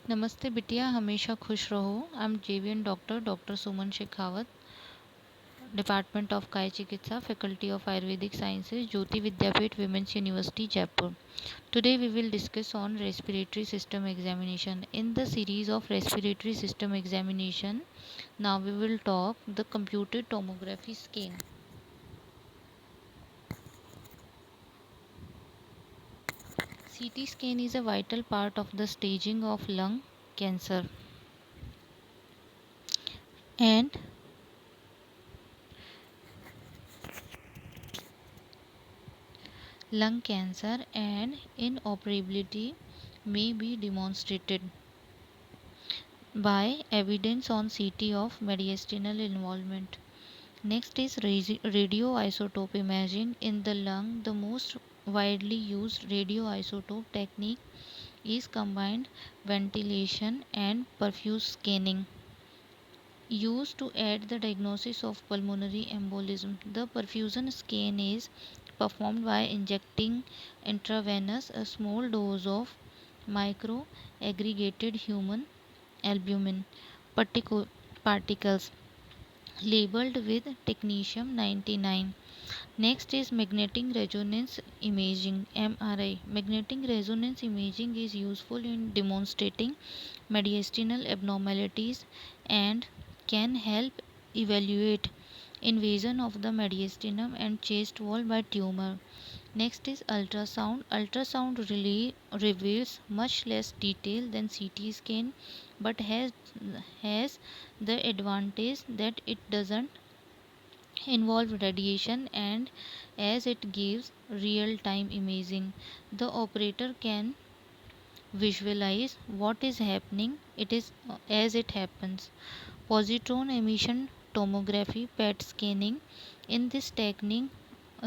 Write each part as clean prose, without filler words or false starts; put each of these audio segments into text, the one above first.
नमस्ते बिटिया, हमेशा खुश रहो। I am JVN doctor Suman Shekhawat, department of Kaya Chikitsa, faculty of Ayurvedic sciences, Jyoti Vidyapeeth, women's university, Jaipur. Today we will discuss on respiratory system examination. In the series of respiratory system examination, now we will talk the computed tomography scan. CT scan is a vital part of the staging of lung cancer, and inoperability may be demonstrated by evidence on CT of mediastinal involvement. Next is radioisotope imaging in the lung. The most widely used radioisotope technique is combined ventilation and perfuse scanning, used to aid the diagnosis of pulmonary embolism. The perfusion scan is performed by injecting intravenous a small dose of micro aggregated human albumin particles labeled with technetium 99. Next is magnetic resonance imaging (MRI). Magnetic resonance imaging is useful in demonstrating mediastinal abnormalities and can help evaluate invasion of the mediastinum and chest wall by tumor. Next is ultrasound. Ultrasound really reveals much less detail than CT scan, but has the advantage that it doesn't involve radiation, and as it gives real time imaging, the operator can visualize what is happening it is as it happens. Positron emission tomography PET scanning. In this technique,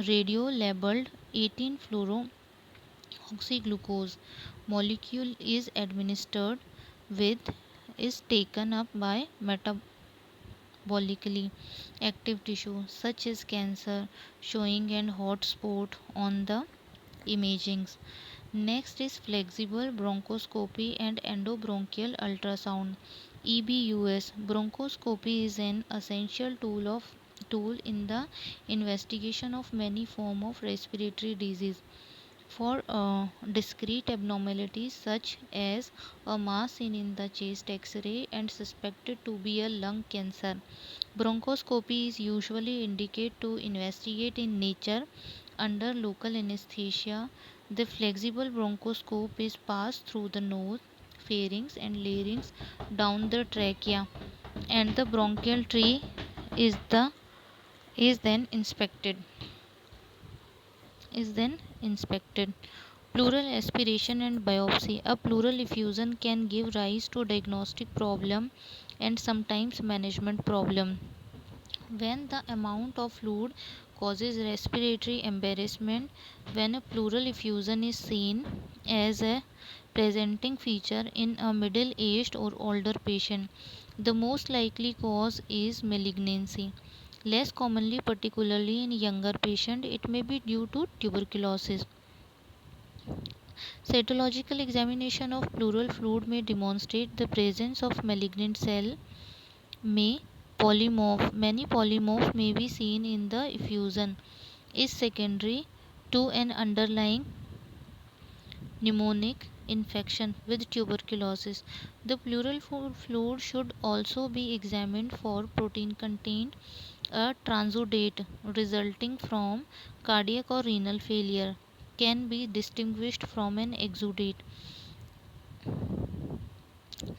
radio labeled 18 fluoroxyglucose molecule is administered with is taken up by metabolically active tissue such as cancer, showing an hot spot on the imagings. Next is flexible bronchoscopy and endobronchial ultrasound (EBUS). Bronchoscopy is an essential tool in the investigation of many forms of respiratory disease. For discrete abnormalities such as a mass seen in the chest X-ray and suspected to be a lung cancer, bronchoscopy is usually indicated to investigate in nature under local anesthesia. The flexible bronchoscope is passed through the nose, pharynx, and larynx down the trachea, and the bronchial tree is the is then inspected. Is then inspected. Pleural aspiration and biopsy. A pleural effusion can give rise to diagnostic problem and sometimes management problem. When the amount of fluid causes respiratory embarrassment, when a pleural effusion is seen as a presenting feature in a middle-aged or older patient, the most likely cause is malignancy. Less commonly, particularly in younger patients, it may be due to tuberculosis. Cytological examination of pleural fluid may demonstrate the presence of malignant cell. Many polymorph may be seen in the effusion, is secondary to an underlying pneumonic infection with tuberculosis. The pleural fluid should also be examined for protein contained a transudate resulting from cardiac or renal failure can be distinguished from an exudate.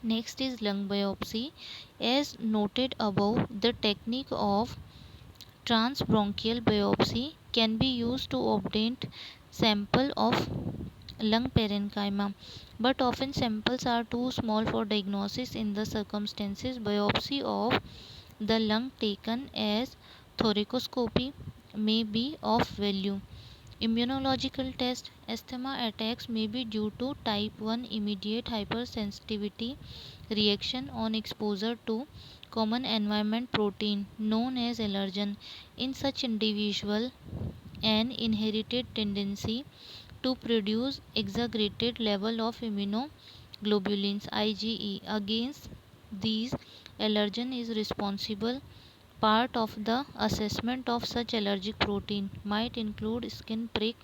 Next is lung biopsy. As noted above, the technique of transbronchial biopsy can be used to obtain sample of lung parenchyma, but often samples are too small for diagnosis. In the circumstances, biopsy of the lung taken as thoracoscopy may be of value. Immunological test. Asthma attacks may be due to type 1 immediate hypersensitivity reaction on exposure to common environment protein known as allergen. In such individual, an inherited tendency to produce exaggerated level of globulins IgE. Against these, allergen is responsible. Part of the assessment of such allergic protein might include skin prick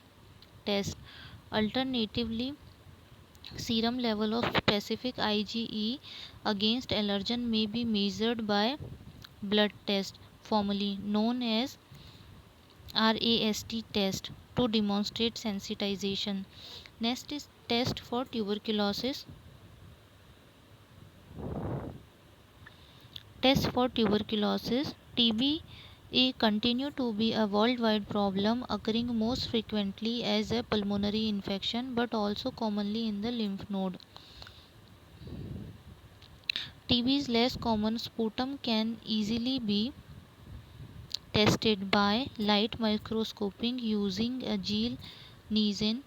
test. Alternatively, serum level of specific IgE against allergen may be measured by blood test, formerly known as RAST test, to demonstrate sensitization. Next is test for tuberculosis. Tests for tuberculosis. TB continue to be a worldwide problem, occurring most frequently as a pulmonary infection but also commonly in the lymph node. TB is less common. Sputum can easily be tested by light microscoping using a gel Neisen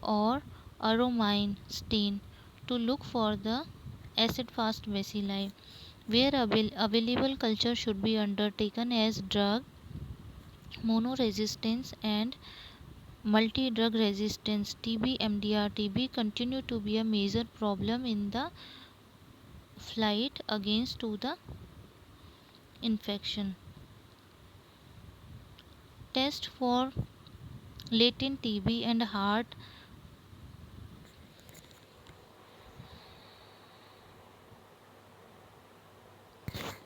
or Aromine stain to look for the acid-fast bacilli. Where available, culture should be undertaken as drug monoresistance and multi-drug resistance. TB, MDR TB continue to be a major problem in the fight against to the infection. Test for latent TB and heart.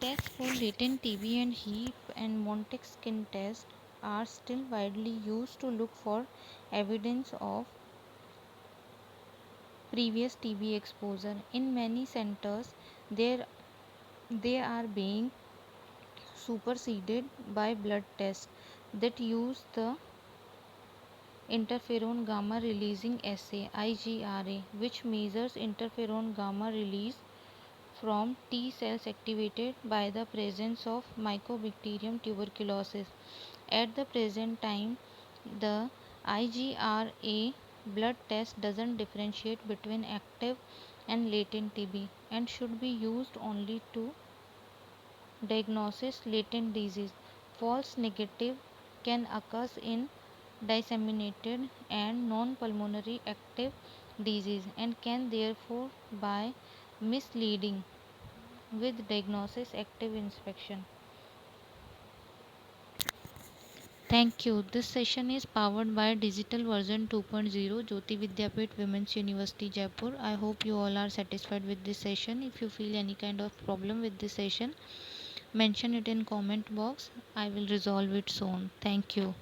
Tests for latent TB and HEP and Montek skin test are still widely used to look for evidence of previous TB exposure. In many centers, they are being superseded by blood tests that use the interferon gamma releasing assay IGRA, which measures interferon gamma release from T cells activated by the presence of Mycobacterium tuberculosis. At the present time, the IGRA blood test doesn't differentiate between active and latent TB and should be used only to diagnose latent disease. False negative can occur in disseminated and non-pulmonary active disease and can therefore be misleading with diagnosis active inspection. Thank you. This session is powered by Digital Version 2.0 Jyoti Vidyapeeth Women's University Jaipur. I hope you all are satisfied with this session. If you feel any kind of problem with this session, mention it in comment box. I will resolve it soon. Thank you.